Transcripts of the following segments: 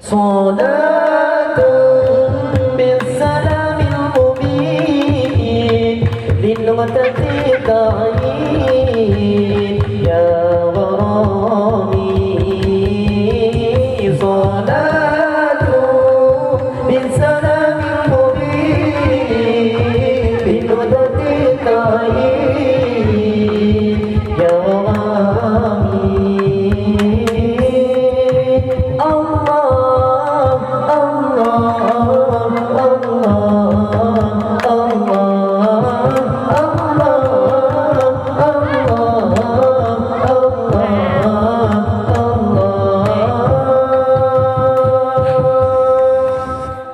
صلاة بالسلام المبين للمتقين يا غرامي صلاة بالسلام المبين للمتقين يا غرامي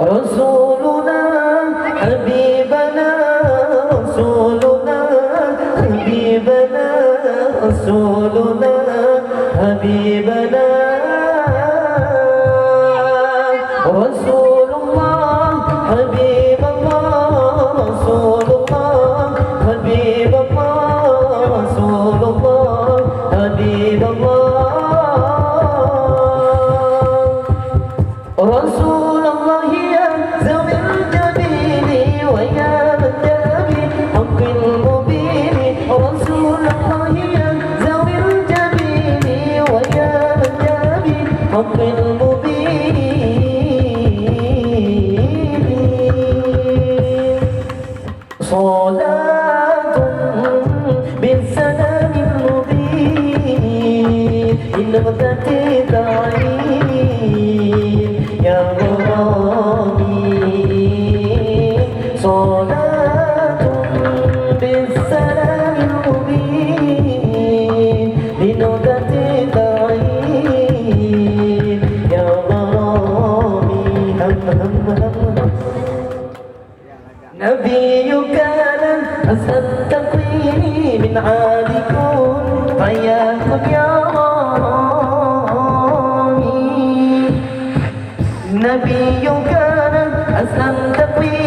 رسولنا حبيبنا رسولنا حبيبنا رسولنا حبيبنا رسول الله حبيب الله رسول الله حبيب الله رسول الله حبيب الله رسول الله يا ذوي الجليل ويا متابي حق المبين رسول الله يا ذوي الجليل ويا متابي حق المبين صلاة بالسلام المبين إنما تعين يا غرامي صلاة بالسلام المبين لنودة تعين يا غرامي نبيك لن أسأل تقويني من عالكم فياكم يا غرامي نبيك لن أسأل تقويني